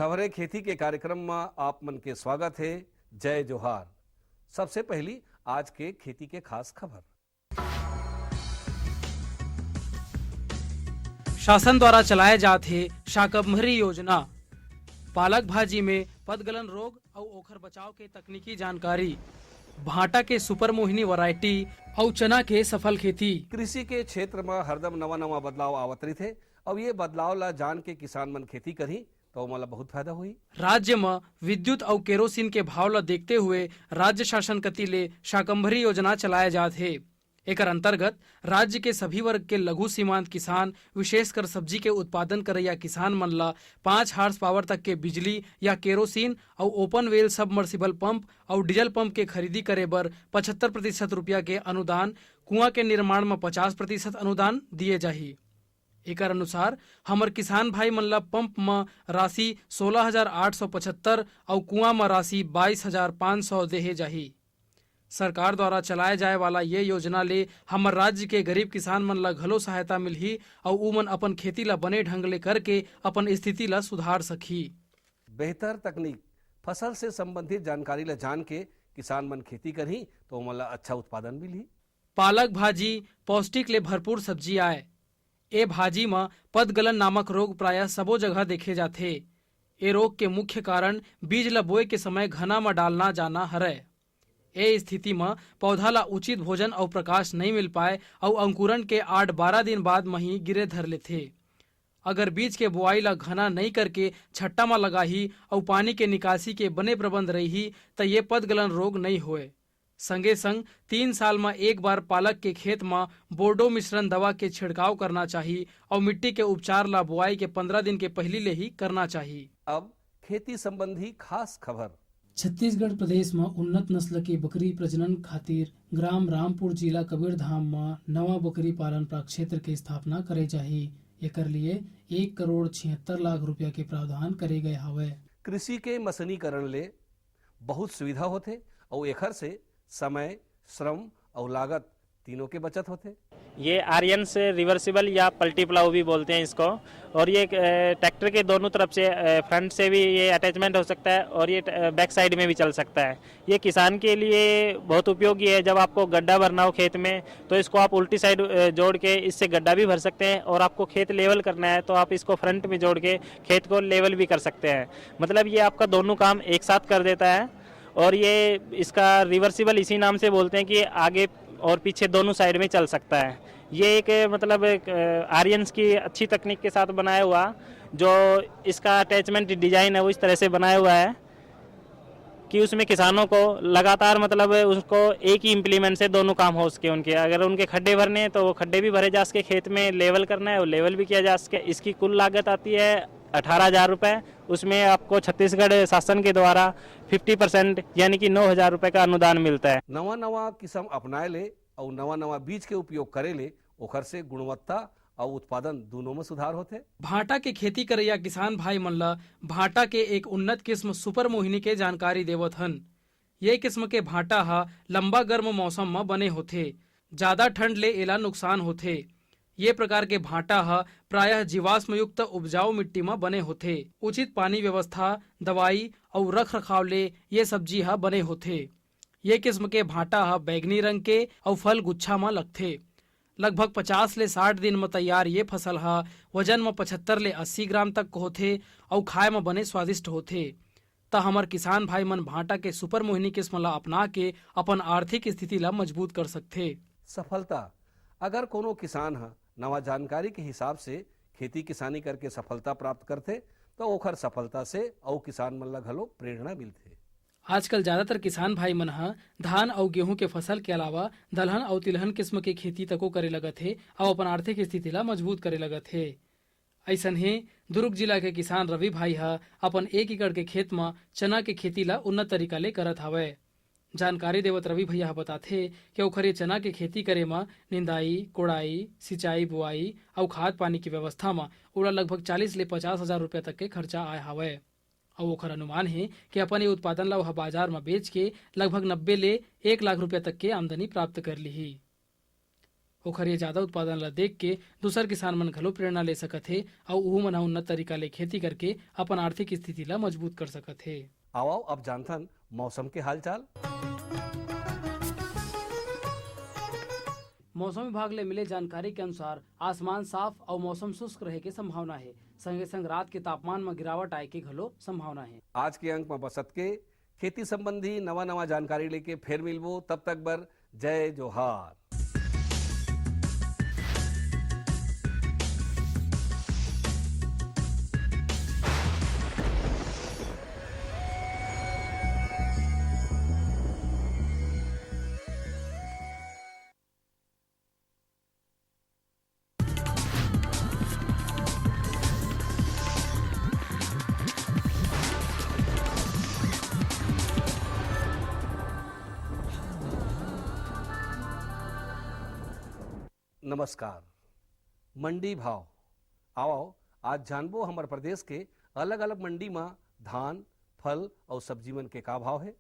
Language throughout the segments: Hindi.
खबरें खेती के कार्यक्रम में आप मन के स्वागत है। जय जोहार। सबसे पहली आज के खेती के खास खबर। शासन द्वारा चलाए जाते शाकंभरी योजना, पालक भाजी में पदगलन रोग और ओखर बचाव के तकनीकी जानकारी, भाटा के सुपर मोहिनी वैरायटी और चना के सफल खेती। कृषि के क्षेत्र में हरदम नवा नवा बदलाव आवत रही थे। अब ये बदलाव ला जान के किसान मन खेती करी तो मला बहुत फायदा हुई। राज्य में विद्युत और केरोसिन के भाव ला देखते हुए राज्य शासन कति ले शाकंभरी योजना चलाए जाते। एकर अंतर्गत राज्य के सभी वर्ग के लघु सीमांत किसान, विशेषकर सब्जी के उत्पादन करैया किसान मन ला 5 हार्स पावर तक के बिजली या केरोसिन और ओपन वेल सबमर्सिबल पंप और डीजल पंप के खरीदी करे बर 75% रुपया के अनुदान, कुआं के निर्माण में 50% अनुदान दिए जाही। एकर अनुसार हमर किसान भाई मन ला पंप में राशि 16,875 और कुआं में राशि 22,500 देहे जाही। सरकार द्वारा चलाए जाए वाला ये योजना ले हमर राज्य के गरीब किसान मन ला घलो सहायता मिलही और उमन अपन खेती ला बने ढंग ले करके अपन स्थिति ला सुधार सकी। बेहतर तकनीक, फसल से संबंधित जानकारी ला जान के किसान मन खेती करही तो मला अच्छा उत्पादन मिलही। पालक भाजी पौष्टिक ले भरपूर सब्जी आए। ए भाजी में पदगलन नामक रोग प्रायः सबो जगह देखे जाथे। ए रोग के मुख्य कारण बीज ला बोए के समय घना में डालना जाना हरय। ए स्थिति में पौधा ला उचित भोजन और प्रकाश नहीं मिल पाए और अंकुरण के 8-12 दिन बाद में ही गिरे धर लेथे। अगर बीज के बुआई ला घना नहीं करके छट्टा में लगाही और पानी के निकासी के बने प्रबंध रही तो ये पदगलन रोग नहीं होए। संगे संग 3 साल में एक बार पालक के खेत में बोर्डो मिश्रण दवा के छिड़काव करना चाहिए और मिट्टी के उपचार ला बुआई के 15 दिन के पहले ले ही करना चाहिए। अब खेती संबंधी खास खबर। छत्तीसगढ़ प्रदेश में उन्नत नस्ल के बकरी प्रजनन खातिर ग्राम रामपुर जिला कबीरधाम में नवा बकरी पालन प्रक्षेत्र के स्थापना करे जाही। एकर लिए 1,76 लाख रुपया के प्रावधान करे गए हवे। कृषि के मशीनीकरण ले बहुत सुविधा होते और एकर से समय, श्रम और लागत तीनों के बचत होते। ये आर्यन से रिवर्सिबल या पल्टी प्लाऊ भी बोलते हैं इसको, और ये ट्रैक्टर के दोनों तरफ से फ्रंट से भी ये अटैचमेंट हो सकता है और ये बैक साइड में भी चल सकता है। ये किसान के लिए बहुत उपयोगी है। जब आपको गड्ढा भरना हो खेत में तो इसको आप उल्टी साइड जोड़ के इससे गड्ढा भी भर सकते हैं, और आपको खेत लेवल करना है तो आप इसको फ्रंट में जोड़ के खेत को लेवल भी कर सकते हैं। मतलब ये आपका दोनों काम एक साथ कर देता है। और ये इसका रिवर्सिबल इसी नाम से बोलते हैं कि आगे और पीछे दोनों साइड में चल सकता है। ये एक मतलब आर्यंस की अच्छी तकनीक के साथ बनाया हुआ, जो इसका अटैचमेंट डिजाइन है वो इस तरह से बनाया हुआ है कि उसमें किसानों को लगातार मतलब उसको एक ही इम्प्लीमेंट से दोनों काम हो सके उनके। अगर उनके खड्डे भरने हैं तो वो खड्डे भी भरे जा सके, खेत में लेवल करना है वो लेवल भी किया जा सके। इसकी कुल लागत आती है 18,000 रुपये। उसमें आपको छत्तीसगढ़ शासन के द्वारा 50% यानी कि 9,000 रुपये का अनुदान मिलता है। नवा नवा किस्म अपनाए ले और नवा नवा बीज के उपयोग करे ले ओखर से गुणवत्ता और उत्पादन दोनों में सुधार होते। भाटा के खेती करैया किसान भाई मन ला भाटा के एक उन्नत किस्म सुपर मोहिनी के जानकारी देवत हन। ये किस्म के भाटा हा लंबा गर्म मौसम में बने होथे। ज्यादा ठंड ले एला नुकसान होथे। ये प्रकार के भाटा हा प्रायः जीवाश्म युक्त उपजाऊ मिट्टी में बने होथे। उचित पानी व्यवस्था, दवाई और रख रखाव ले ये सब्जी हा बने होथे। ये किस्म के भाटा हा बैगनी रंग के और फल गुच्छा में लगथे। लगभग 50 ले 60 दिन में तैयार ये फसल हा वजन में 75 ले 80 ग्राम तक होथे और खाए में बने स्वादिष्ट होथे। ता हमर किसान भाई मन भाटा के सुपर मोहिनी किस्म ला अपना के अपन आर्थिक स्थिति ला मजबूत कर सकथे। सफलता, अगर कोनो किसान हा नवा जानकारी के हिसाब से खेती किसानी करके सफलता प्राप्त करते तो ओखर सफलता से और किसान मन ला घलो प्रेरणा मिलथे। आजकल ज्यादातर किसान भाई मन हा धान और गेहूं के फसल के अलावा दलहन और तिलहन किस्म के खेती तको करे लगत हे और अपन आर्थिक स्थिति ला मजबूत करे लगत हे। ऐसन हे दुर्ग जिला के किसान रवि भाई हा अपन 1 एकड़ के खेत में चना के खेती ला उन्नत तरीका ले करत हवय। जानकारी देवत रवि भैया बताथे कि ओखरे चना के खेती करे में निंदाई, कोड़ाई, सिंचाई, बुआई और खाद पानी की व्यवस्था में ओला लगभग 40 ले 50,000 रुपया तक के खर्चा आए हवय। और ओखर अनुमान है कि अपन ये उत्पादन ला वह बाजार में बेच के लगभग 90 ले 1 लाख रुपया तक के आमदनी प्राप्त कर ली। ओखर ये ज्यादा उत्पादन ला देख के दूसर किसान मन घलो प्रेरणा ले सकत हे और उहू मन ह उन्नत तरीका ले खेती करके अपन आर्थिक स्थिति ला मजबूत कर सकत हे। आओ अब जानथन मौसम के हालचाल। मौसम विभाग ले मिले जानकारी के अनुसार आसमान साफ और मौसम शुष्क रहे के संभावना है। संगे संग रात के तापमान में गिरावट आए के घलो संभावना है। आज के अंक में बसत के खेती संबंधी नवा जानकारी लेके फिर मिलबो, तब तक बर जय जोहार। नमस्कार। मंडी भाव आओ आज जानबो हमारे प्रदेश के अलग अलग मंडी में धान, फल और सब्जी मन के का भाव है।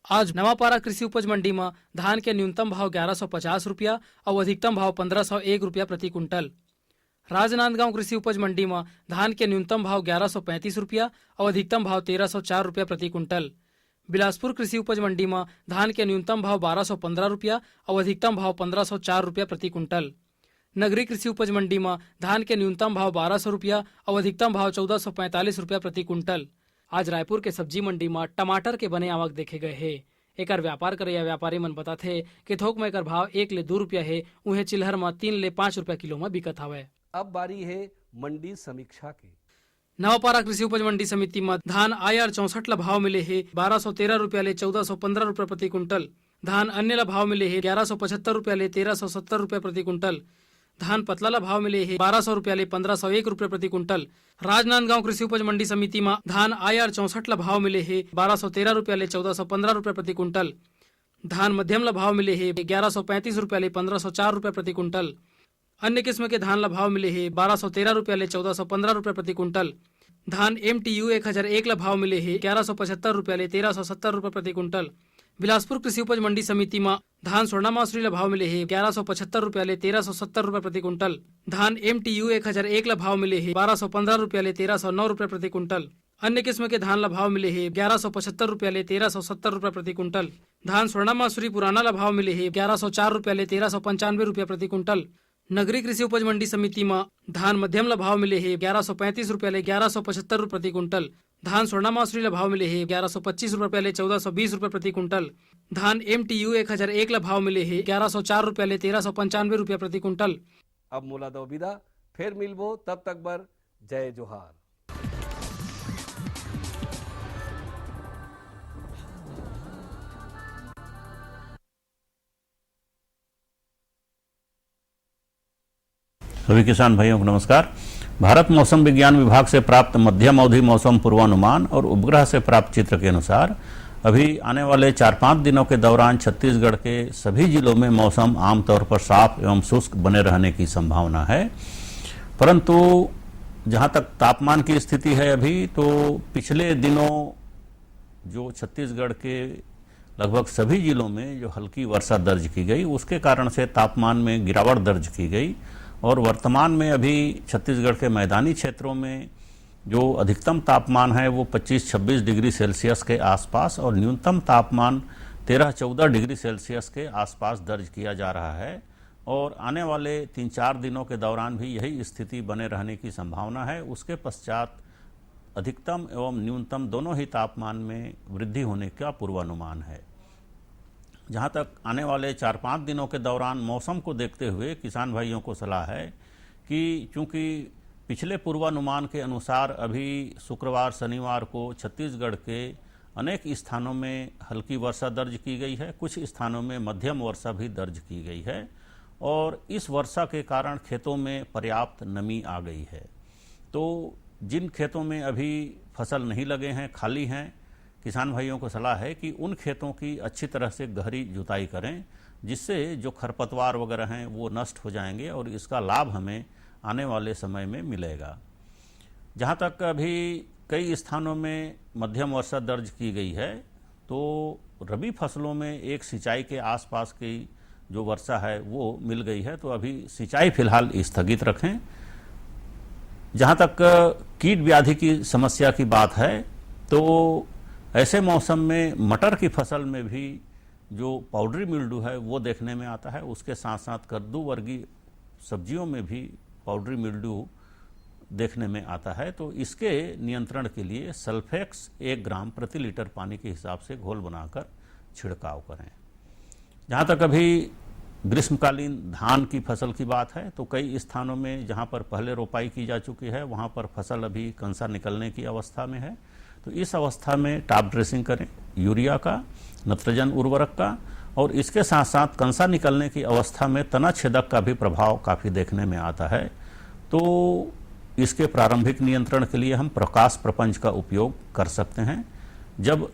आज नवापारा कृषि उपज मंडी में धान के न्यूनतम भाव 1150 रुपया और अधिकतम भाव 1501 रुपया प्रति कुंटल। राजनांदगांव कृषि उपज मंडी में धान के न्यूनतम भाव 1135 रुपया और अधिकतम भाव 1304 रुपया प्रति कुंटल। बिलासपुर कृषि उपज मंडी में धान के न्यूनतम भाव 1215 रुपया और अधिकतम भाव 1504 रुपया प्रति कुंटल। नगरी कृषि उपज मंडी में धान के न्यूनतम भाव 1200 रुपया और अधिकतम भाव 1445 रुपया प्रति कुंटल। आज रायपुर के सब्जी मंडी में टमाटर के बने आवक देखे गए है। एकर व्यापार करैया व्यापारी मन बताथे कि थोक में एकर भाव 1 ले 2 रुपया है, उहे चिल्हर में 3 ले 5 रुपया किलो में बिकत हवय। अब बारी है मंडी समीक्षा की। नवापारा कृषि उपज मंडी समिति में धान IR 64 ला भाव मिले है 1213 रुपया ले 1415 रुपया प्रति कुंटल। धान अन्य ला भाव मिले है 1175 रुपया ले 1370 रुपया प्रति कुंटल। धान पतला ला भाव मिले है 1200 रुपया ले 1501 रुपया प्रति कुंटल। राजनांदगांव कृषि उपज मंडी समिति में धान IR 64 ला भाव मिले है 1213 रुपया ले 1415 रुपया प्रति कुंटल। धान मध्यम ला भाव मिले है 1135 रुपया ले 1504 रुपया प्रति कुंटल। अन्य किस्म के धान ला भाव मिले है 1213 रुपया ले 1415 रुपया प्रति कुंटल। धान MTU 1001 ला भाव मिले है 1175 रुपया ले 1370 रुपया प्रति कुंटल। बिलासपुर कृषि उपज मंडी समिति में धान स्वर्णा मासुरी ला भाव मिले है 1175 रुपया ले 1370 रुपया प्रति कुंटल। धान MTU 1001 ला भाव मिले है 1215 रुपया ले 1309 रुपया प्रति कुंटल। अन्य किस्म के धान ला भाव मिले है 1175 रुपया ले 1370 रुपया प्रति कुंटल। धान स्वर्णा मासुरी पुराना ला भाव मिले है 1104 रुपया ले 1395 रुपया प्रति कुंटल। नगरी कृषि उपज मंडी समिति में धान मध्यम ला भाव मिले है 1135 रुपया ले 1175 रुपया प्रति कुंटल। धान स्वर्णा मासुरी ला भाव मिले है 1125 रुपया ले 1420 रुपया प्रति कुंटल। धान MTU 1001 ला भाव मिले है 1104 रुपया ले 1395 रुपया प्रति कुंटल। अब मोला दो विदा, फिर मिलबो, तब तक बर जय जोहार। सभी किसान भाइयों को नमस्कार। भारत मौसम विज्ञान विभाग से प्राप्त मध्यम अवधि मौसम पूर्वानुमान और उपग्रह से प्राप्त चित्र के अनुसार अभी आने वाले 4-5 दिनों के दौरान छत्तीसगढ़ के सभी जिलों में मौसम आमतौर पर साफ एवं शुष्क बने रहने की संभावना है। परंतु जहां तक तापमान की स्थिति है अभी, तो पिछले दिनों जो छत्तीसगढ़ के लगभग सभी जिलों में जो हल्की वर्षा दर्ज की गई, उसके कारण से तापमान में गिरावट दर्ज की गई। और वर्तमान में अभी छत्तीसगढ़ के मैदानी क्षेत्रों में जो अधिकतम तापमान है वो 25-26 डिग्री सेल्सियस के आसपास और न्यूनतम तापमान 13-14 डिग्री सेल्सियस के आसपास दर्ज किया जा रहा है। और आने वाले 3-4 दिनों के दौरान भी यही स्थिति बने रहने की संभावना है। उसके पश्चात अधिकतम एवं न्यूनतम दोनों ही तापमान में वृद्धि होने का पूर्वानुमान है। जहाँ तक आने वाले 4-5 दिनों के दौरान मौसम को देखते हुए किसान भाइयों को सलाह है कि चूँकि पिछले पूर्वानुमान के अनुसार अभी शुक्रवार शनिवार को छत्तीसगढ़ के अनेक स्थानों में हल्की वर्षा दर्ज की गई है, कुछ स्थानों में मध्यम वर्षा भी दर्ज की गई है और इस वर्षा के कारण खेतों में पर्याप्त नमी आ गई है। तो जिन खेतों में अभी फसल नहीं लगे हैं, खाली हैं, किसान भाइयों को सलाह है कि उन खेतों की अच्छी तरह से गहरी जुताई करें, जिससे जो खरपतवार वगैरह हैं वो नष्ट हो जाएंगे और इसका लाभ हमें आने वाले समय में मिलेगा। जहाँ तक अभी कई स्थानों में मध्यम वर्षा दर्ज की गई है, तो रबी फसलों में एक सिंचाई के आसपास की जो वर्षा है वो मिल गई है, तो अभी सिंचाई फिलहाल स्थगित रखें। जहाँ तक कीट व्याधि की समस्या की बात है, तो ऐसे मौसम में मटर की फसल में भी जो पाउडरी मिल्ड्यू है वो देखने में आता है। उसके साथ साथ कद्दू वर्गीय सब्जियों में भी पाउडरी मिल्ड्यू देखने में आता है। तो इसके नियंत्रण के लिए सल्फेक्स 1 ग्राम प्रति लीटर पानी के हिसाब से घोल बनाकर छिड़काव करें। जहाँ तक अभी ग्रीष्मकालीन धान की फसल की बात है, तो कई स्थानों में जहाँ पर पहले रोपाई की जा चुकी है वहाँ पर फसल अभी कंसा निकलने की अवस्था में है। तो इस अवस्था में टॉप ड्रेसिंग करें यूरिया का, नत्रजन उर्वरक का, और इसके साथ साथ कंसा निकलने की अवस्था में तना छेदक का भी प्रभाव काफ़ी देखने में आता है। तो इसके प्रारंभिक नियंत्रण के लिए हम प्रकाश प्रपंच का उपयोग कर सकते हैं। जब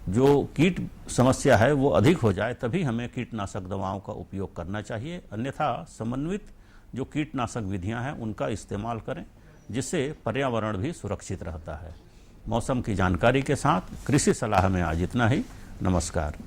जो कीट समस्या है वो अधिक हो जाए तभी हमें कीटनाशक दवाओं का उपयोग करना चाहिए, अन्यथा समन्वित जो कीटनाशक विधियां हैं उनका इस्तेमाल करें, जिससे पर्यावरण भी सुरक्षित रहता है। मौसम की जानकारी के साथ कृषि सलाह में आज इतना ही। नमस्कार।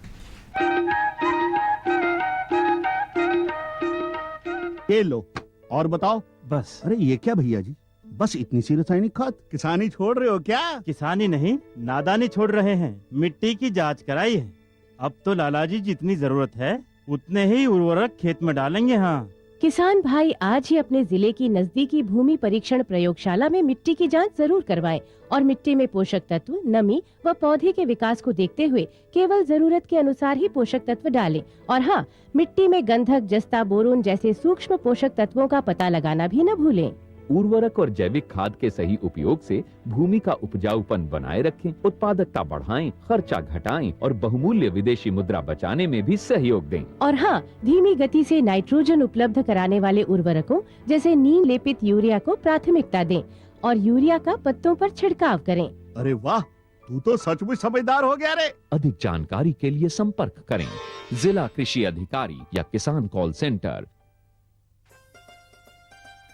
ये लो और बताओ। बस। अरे ये क्या भैया जी, बस इतनी सी रासायनिक खाद? किसानी छोड़ रहे हो क्या? किसानी नहीं, नादानी छोड़ रहे हैं। मिट्टी की जांच कराई है। अब तो लाला जी जितनी जरूरत है उतने ही उर्वरक खेत में डालेंगे। हाँ, किसान भाई आज ही अपने जिले की नजदीकी भूमि परीक्षण प्रयोगशाला में मिट्टी की जांच जरूर करवाएं और मिट्टी में पोषक तत्व, नमी व पौधे के विकास को देखते हुए केवल जरूरत के अनुसार ही पोषक तत्व डालें। और हाँ, मिट्टी में गंधक, जस्ता, बोरोन जैसे सूक्ष्म पोषक तत्वों का पता लगाना भी न भूलें। उर्वरक और जैविक खाद के सही उपयोग से भूमि का उपजाऊपन बनाए रखें, उत्पादकता बढ़ाएं, खर्चा घटाएं और बहुमूल्य विदेशी मुद्रा बचाने में भी सहयोग दें। और हाँ, धीमी गति से नाइट्रोजन उपलब्ध कराने वाले उर्वरकों जैसे नीम लेपित यूरिया को प्राथमिकता दें और यूरिया का पत्तों पर छिड़काव करें। अरे वाह, तू तो सचमुच समझदार हो गया रे। अधिक जानकारी के लिए संपर्क करें जिला कृषि अधिकारी या किसान कॉल सेंटर।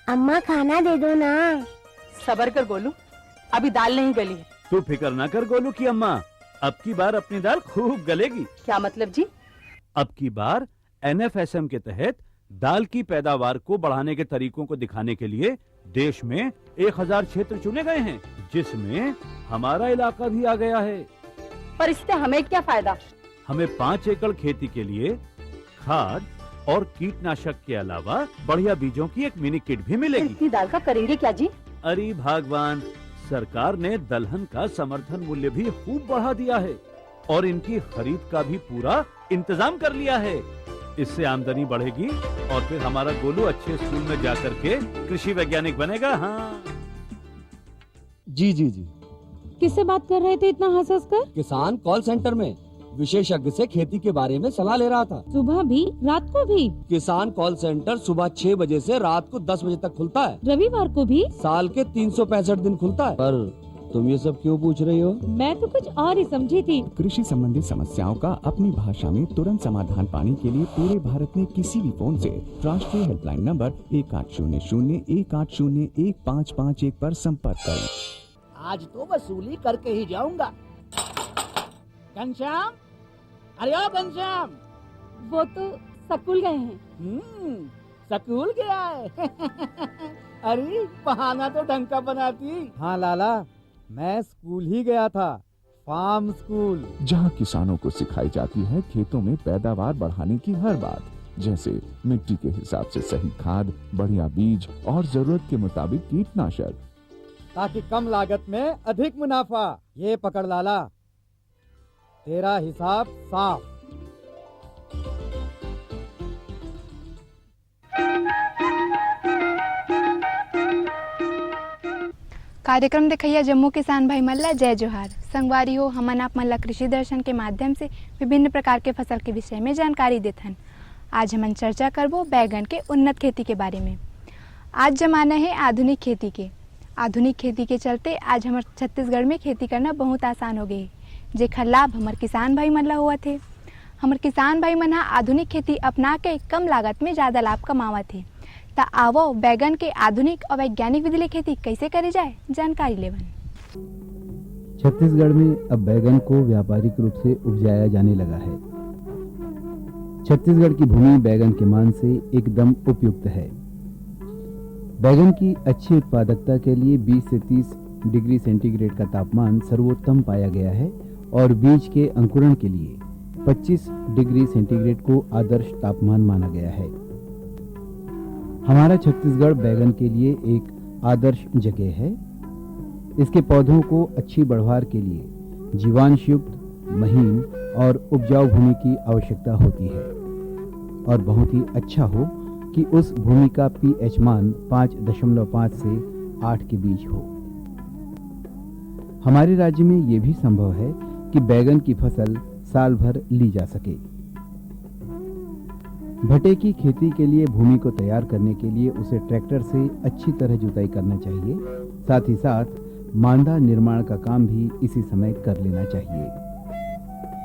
अम्मा खाना दे दो ना। सबर कर गोलू, अभी दाल नहीं गली है। तू फिक्र ना कर गोलू की अम्मा, अब की बार अपनी दाल खूब गलेगी। क्या मतलब जी? अब की बार NFSM के तहत दाल की पैदावार को बढ़ाने के तरीकों को दिखाने के लिए देश में 1000 क्षेत्र चुने गए हैं, जिसमें हमारा इलाका भी आ गया है। पर इससे हमें क्या फायदा? हमें 5 एकड़ खेती के लिए खाद और कीटनाशक के अलावा बढ़िया बीजों की एक मिनी किट भी मिलेगी। इतनी दाल का करेंगे क्या जी? अरे भगवान, सरकार ने दलहन का समर्थन मूल्य भी खूब बढ़ा दिया है और इनकी खरीद का भी पूरा इंतजाम कर लिया है। इससे आमदनी बढ़ेगी और फिर हमारा गोलू अच्छे स्कूल में जाकर के कृषि वैज्ञानिक बनेगा। हाँ जी जी जी। किससे बात कर रहे थे इतना हंस हंस कर? किसान कॉल सेंटर में विशेषज्ञ से खेती के बारे में सलाह ले रहा था। सुबह भी रात को भी? किसान कॉल सेंटर सुबह 6 बजे से रात को 10 बजे तक खुलता है। रविवार को भी? साल के 365 दिन खुलता है। पर तुम ये सब क्यों पूछ रही हो? मैं तो कुछ और ही समझी थी। कृषि संबंधी समस्याओं का अपनी भाषा में तुरंत समाधान पाने के लिए पूरे भारत में किसी भी फोन से राष्ट्रीय हेल्पलाइन नंबर 1800-180-1551 पर संपर्क करें। आज तो वसूली करके ही जाऊंगा। घनश्याम, अरे ओ घनश्याम। वो तो स्कूल गए हैं। स्कूल गया है। अरे बहाना तो ढंग का बनाती। हाँ लाला, मैं स्कूल ही गया था, फार्म स्कूल, जहाँ किसानों को सिखाई जाती है खेतों में पैदावार बढ़ाने की हर बात, जैसे मिट्टी के हिसाब से सही खाद, बढ़िया बीज और जरूरत के मुताबिक कीटनाशक, ताकि कम लागत में अधिक मुनाफा। ये पकड़ लाला, तेरा हिसाब साफ। कार्यक्रम दिखैया जम्मू किसान भाई मल्ला जय जोहार। संगवारी हो हमन आप मल्ला कृषि दर्शन के माध्यम से विभिन्न प्रकार के फसल के विषय में जानकारी देथन। आज हमन चर्चा करबो बैगन के उन्नत खेती के बारे में। आज जमाना है आधुनिक खेती के। आधुनिक खेती के चलते आज हमारे छत्तीसगढ़ में खेती करना बहुत आसान हो गई, जेखर लाभ हमारे किसान भाई मन ला हुआ थे। हमारे किसान भाई मन आधुनिक खेती अपना के कम लागत में ज़्यादा लाभ कमावत थे। ता आवो बैगन के आधुनिक और वैज्ञानिक विधि ले खेती कैसे करे जाए जानकारी लेवन। छत्तीसगढ़ में अब बैगन को व्यापारिक रूप से उपजाया जाने लगा है। छत्तीसगढ़ की भूमि बैगन के मान से एकदम उपयुक्त है। बैगन की अच्छी उत्पादकता के लिए 20 से 30 डिग्री सेंटीग्रेड का तापमान सर्वोत्तम पाया गया है और बीज के अंकुरण के लिए 25 डिग्री सेंटीग्रेड को आदर्श तापमान माना गया है। हमारा छत्तीसगढ़ बैगन के लिए एक आदर्श जगह है। इसके पौधों को अच्छी बढ़वार के लिए जीवांश युक्त, महीन और उपजाऊ भूमि की आवश्यकता होती है और बहुत ही अच्छा हो कि उस भूमि का pH मान 5.5 से 8 के बीच हो। हमारे राज्य में यह भी संभव है कि बैगन की फसल साल भर ली जा सके। भटे की खेती के लिए भूमि को तैयार करने के लिए उसे ट्रैक्टर से अच्छी तरह जुताई करना चाहिए। साथ ही साथ मांदा निर्माण का काम भी इसी समय कर लेना चाहिए।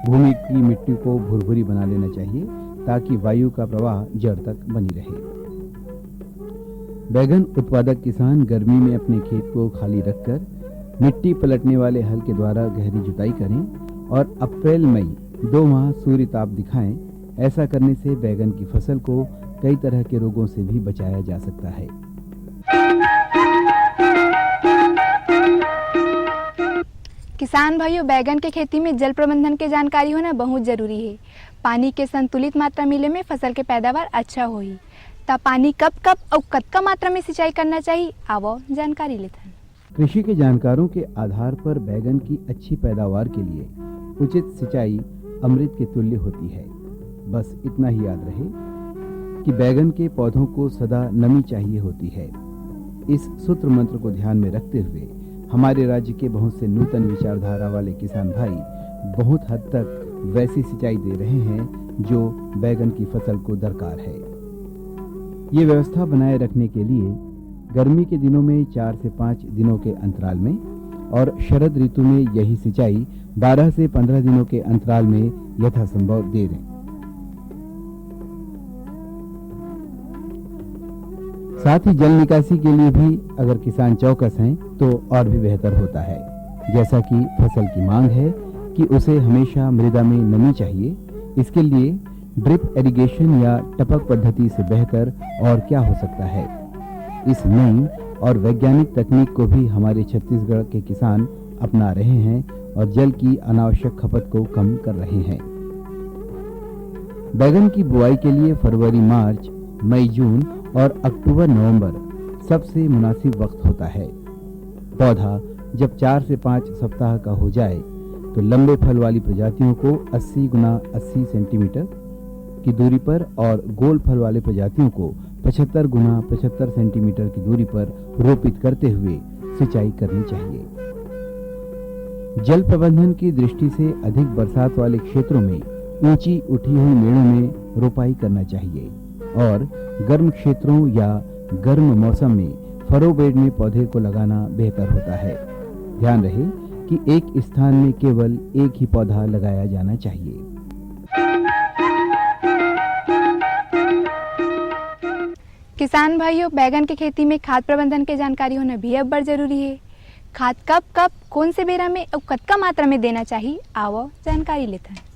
भूमि की मिट्टी को भुरभुरी बना लेना चाहिए ताकि वायु का प्रवाह जड़ तक बनी रहे। बैगन उत्पादक किसान गर्मी में अपने खेत को खाली रखकर मिट्टी पलटने वाले हल के द्वारा गहरी जुताई करें और अप्रैल मई 2 माह सूर्य ताप दिखाएं। ऐसा करने से बैगन की फसल को कई तरह के रोगों से भी बचाया जा सकता है। किसान भाइयों, बैगन के खेती में जल प्रबंधन की जानकारी होना बहुत जरूरी है। पानी के संतुलित मात्रा मिले में फसल के पैदावार अच्छा होई। तब पानी कब कब और कतका मात्रा में सिंचाई करना चाहिए, आवो जानकारी लेते हैं। कृषि के जानकारों के आधार पर बैगन की अच्छी पैदावार के लिए उचित सिंचाई अमृत के तुल्य होती है। बस इतना ही याद रहे कि बैगन के पौधों को सदा नमी चाहिए होती है। इस सूत्र मंत्र को ध्यान में रखते हुए हमारे राज्य के बहुत से नूतन विचारधारा वाले किसान भाई बहुत हद तक वैसी सिंचाई दे रहे हैं जो बैगन की फसल को दरकार है। ये व्यवस्था बनाए रखने के लिए गर्मी के दिनों में 4 से 5 दिनों के अंतराल में और शरद ऋतु में यही सिंचाई 12 से 15 दिनों के अंतराल में यथासंभव दे दें। साथ ही जल निकासी के लिए भी अगर किसान चौकस हैं तो और भी बेहतर होता है। जैसा कि फसल की मांग है कि उसे हमेशा मृदा में नमी चाहिए, इसके लिए ड्रिप इरिगेशन या टपक पद्धति से बेहतर और क्या हो सकता है। इस नई और वैज्ञानिक तकनीक को भी हमारे छत्तीसगढ़ के किसान अपना रहे हैं और जल की अनावश्यक खपत को कम कर रहे हैं। बैगन की बुआई के लिए फरवरी मार्च, मई जून और अक्टूबर नवंबर सबसे मुनासिब वक्त होता है। पौधा जब 4 से 5 सप्ताह का हो जाए तो लंबे फल वाली प्रजातियों को 80 गुना 80 सेंटीमीटर की दूरी पर और गोल फल वाले प्रजातियों को 75 गुना 75 सेंटीमीटर की दूरी पर रोपित करते हुए सिंचाई करनी चाहिए। जल प्रबंधन की दृष्टि से अधिक बरसात वाले क्षेत्रों में ऊंची उठी हुई मेड़ों में रोपाई करना चाहिए और गर्म क्षेत्रों या गर्म मौसम में फरो बेड में पौधे को लगाना बेहतर होता है। ध्यान रहे कि एक स्थान में केवल एक ही पौधा लगाया जाना चाहिए। किसान भाइयों, बैगन की खेती में खाद प्रबंधन की जानकारी होना भी अब बड़ जरूरी है। खाद कब कब कौन से बेरा में और कतका मात्रा में देना चाहिए, आओ जानकारी लेते हैं।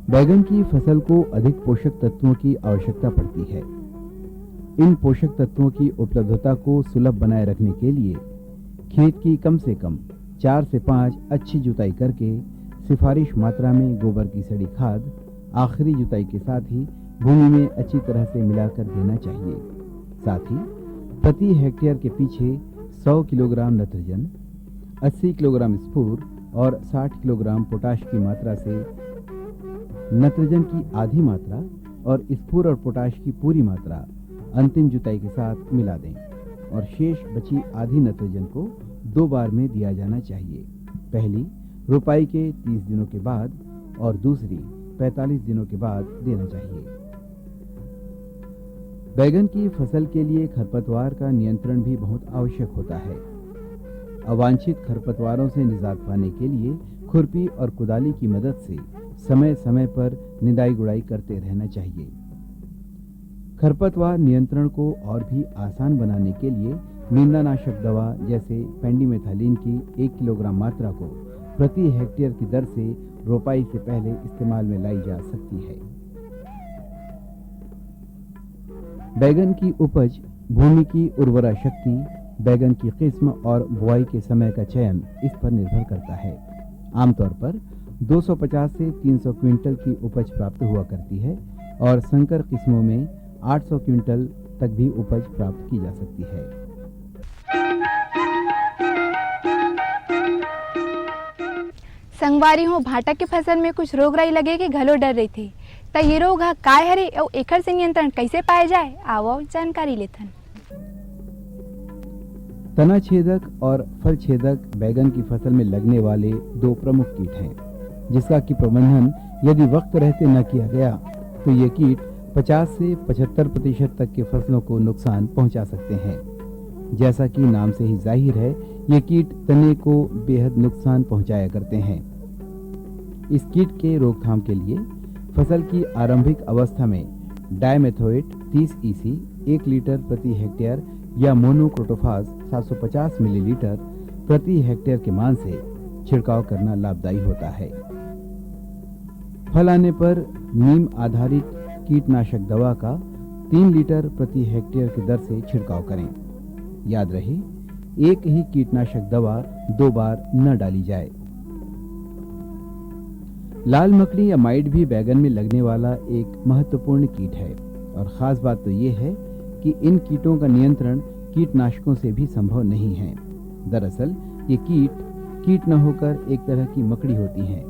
बैगन की फसल को अधिक पोषक तत्वों की आवश्यकता पड़ती है। इन पोषक तत्वों की उपलब्धता को सुलभ बनाए रखने के लिए खेत की कम से कम 4 से 5 अच्छी जुताई करके सिफारिश मात्रा में गोबर की सड़ी खाद आखिरी जुताई के साथ ही भूमि में अच्छी तरह से मिलाकर देना चाहिए। साथ ही प्रति हेक्टेयर के पीछे 100 किलोग्राम नत्रजन, 80 किलोग्राम स्फूर और 60 किलोग्राम पोटाश की मात्रा से नत्रजन की आधी मात्रा और स्फूर और पोटाश की पूरी मात्रा अंतिम जुताई के साथ मिला दें और शेष बची आधी नत्रजन को 2 बार में दिया जाना चाहिए। पहली रोपाई के 30 दिनों के बाद और दूसरी 45 दिनों के बाद देना चाहिए। बैगन की फसल के लिए खरपतवार का नियंत्रण भी बहुत आवश्यक होता है। अवांछित खरपतवारों से निजात पाने के लिए खुरपी और कुदाली की मदद से समय समय पर निदाई गुड़ाई करते रहना चाहिए। खरपतवार नियंत्रण को और भी आसान बनाने के लिए निंदानाशक दवा जैसे पेंडिमेथालिन की 1 किलोग्राम मात्रा को प्रति हेक्टेयर की दर से रोपाई से पहले इस्तेमाल में लाई जा सकती है। बैगन की उपज, भूमि की उर्वरा शक्ति, बैगन की किस्म और बुआई के समय का चयन इस पर निर्भर करता है। आमतौर पर 250 से 300 क्विंटल की उपज प्राप्त हुआ करती है और संकर किस्मों में 800 क्विंटल तक भी उपज प्राप्त की जा सकती है। संगवारी हो भाटा की फसल में कुछ रोग राई लगे के घलो डर रही थी, तो ये रोग काय हरे और एकर से नियंत्रण कैसे पाए जाए, आओ जानकारी लेथन। तना छेदक और फल छेदक बैगन की फसल में लगने वाले दो प्रमुख कीट हैं, जिसका कि प्रबंधन यदि वक्त रहते न किया गया तो ये कीट 50 से 75% तक के फसलों को नुकसान पहुंचा सकते हैं। जैसा कि नाम से ही जाहिर है, ये कीट तने को बेहद नुकसान पहुंचाया करते हैं। इस कीट के रोकथाम के लिए फसल की आरंभिक अवस्था में डायमेथोएट 30 EC 1 लीटर प्रति हेक्टेयर या मोनोक्रोटोफास 750 मिलीलीटर प्रति हेक्टेयर के मान से छिड़काव करना लाभदायी होता है। फल आने पर नीम आधारित कीटनाशक दवा का 3 लीटर प्रति हेक्टेयर की दर से छिड़काव करें। याद रहे, एक ही कीटनाशक दवा 2 बार न डाली जाए। लाल मकड़ी या माइट भी बैगन में लगने वाला एक महत्वपूर्ण कीट है और खास बात तो ये है कि इन कीटों का नियंत्रण कीटनाशकों से भी संभव नहीं है। दरअसल ये कीट न होकर एक तरह की मकड़ी होती हैं।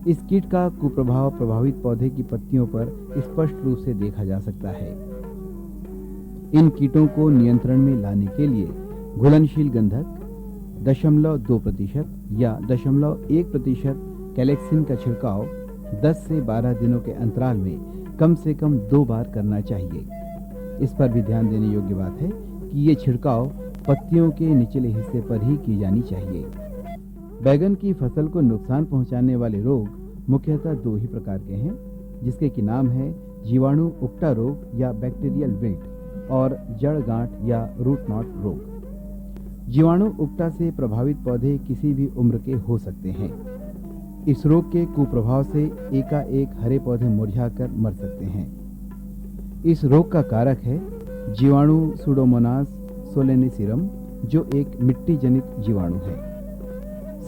इस कीट का कुप्रभाव प्रभावित पौधे की पत्तियों पर स्पष्ट रूप से देखा जा सकता है। इन कीटों को नियंत्रण में लाने के लिए घुलनशील गंधक 0.2% या 0.1% कैलेक्सिन का छिड़काव 10 से 12 दिनों के अंतराल में कम से कम 2 बार करना चाहिए। इस पर भी ध्यान देने योग्य बात है कि ये छिड़काव पत्तियों के निचले हिस्से पर ही की जानी चाहिए। बैगन की फसल को नुकसान पहुंचाने वाले रोग मुख्यतः 2 ही प्रकार के हैं, जिसके की नाम है जीवाणु उकटा रोग या बैक्टीरियल विल्ट और जड़ गांठ या रूट नॉट रोग। जीवाणु उकटा से प्रभावित पौधे किसी भी उम्र के हो सकते हैं। इस रोग के कुप्रभाव से एकाएक हरे पौधे मुरझाकर मर सकते हैं। इस रोग का कारक है जीवाणु सुडोमोनास सोलेनिसिरम, जो एक मिट्टी जनित जीवाणु है।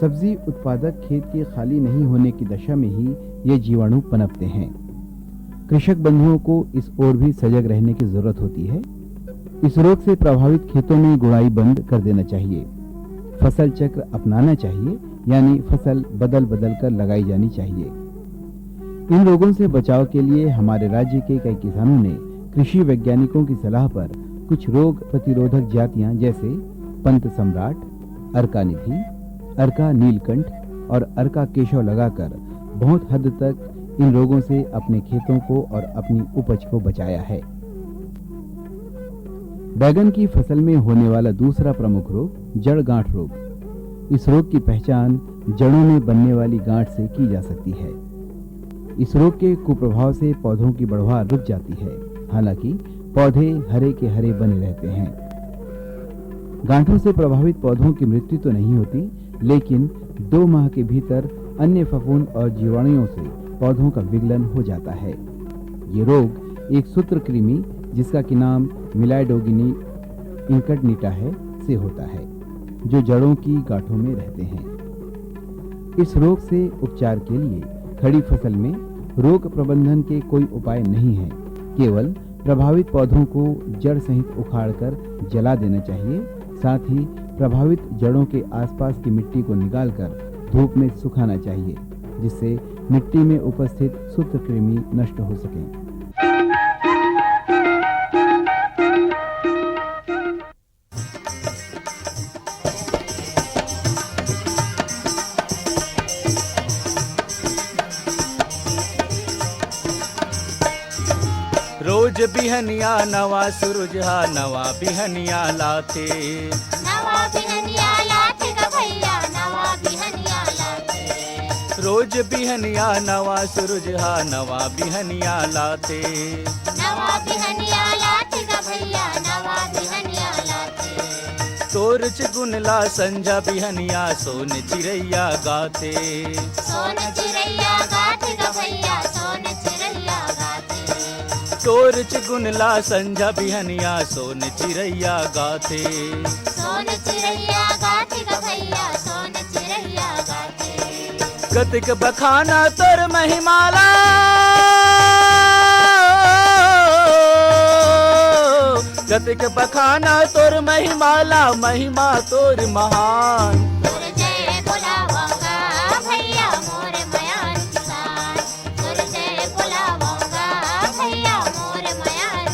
सब्जी उत्पादक खेत के खाली नहीं होने की दशा में ही ये जीवाणु पनपते हैं। कृषक बंधुओं को इस ओर भी सजग रहने की जरूरत होती है। इस रोग से प्रभावित खेतों में गुड़ाई बंद कर देना चाहिए। फसल चक्र अपनाना चाहिए, यानी फसल बदल बदल कर लगाई जानी चाहिए। इन रोगों से बचाव के लिए हमारे राज्य के कई किसानों ने कृषि वैज्ञानिकों की सलाह पर कुछ रोग प्रतिरोधक जातियां जैसे पंत सम्राट, अर्का निधि, अर्का नीलकंठ और अर्का केशव लगाकर बहुत हद तक इन रोगों से अपने खेतों को और अपनी उपज को बचाया है। बैगन की फसल में होने वाला दूसरा प्रमुख रोग जड़ गांठ रोग। इस रोग की पहचान जड़ों में बनने वाली गांठ से की जा सकती है। इस रोग के कुप्रभाव से पौधों की बढ़वार रुक जाती है, हालांकि पौधे हरे के हरे बने रहते हैं। गांठों से प्रभावित पौधों की मृत्यु तो नहीं होती, लेकिन 2 माह के भीतर अन्य फफूंद और जीवाणुओं से पौधों का विगलन हो जाता है। ये रोग एक सूत्रकृमि, जिसका कि नाम मिलाइडोगिनी इंकग्निटा है, से होता है, जो जड़ों की गांठों में रहते हैं। इस रोग से उपचार के लिए खड़ी फसल में रोग प्रबंधन के कोई उपाय नहीं है। केवल प्रभावित पौधों को जड़ सहित उखाड़कर जला देना चाहिए। साथ ही प्रभावित जड़ों के आसपास की मिट्टी को निकालकर धूप में सुखाना चाहिए, जिससे मिट्टी में उपस्थित सूत्रकृमि नष्ट हो सके। रोज बिहनिया नवा सुरुजहा नवा बिहनिया लाते, नवा बिहनिया लाते ग भैया, नवा बिहनिया लाते। रोज बिहनिया नवा सुरुजहा नवा बिहनिया लाते, नवा बिहनिया लाते ग भैया, नवा बिहनिया लाते। तो तोर गुनला संझा बिहनिया सोन चिड़ैया गाथे। सोन चिड़ैया गाथे ग भैया सोन चिड़ैया गाथे। तोर गुनला संझा बिहनिया सोन चिड़ैया गाथे। सोन चिड़ैया गाथे ग भैया सोन चिड़ैया गाथे। गतिक बखाना तोर महिमाला गतिक बखाना तोर महिमाला महिमा तोर महान। तोर जय बोलावंगा भैया मोर मयान किसान। तोर जय बोलावंगा भैया मोर मयान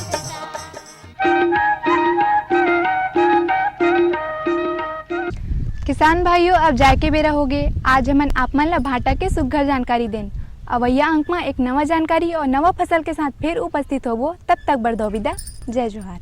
किसान भाइयों अब जाए के बेरा हो गए। आज हमन आप मन ला भाटा के सुघ्घर जानकारी देन। अवैया अंक में एक नवा जानकारी और नवा फसल के साथ फिर उपस्थित होबो। तब तक बर दो विदा। जय जोहार।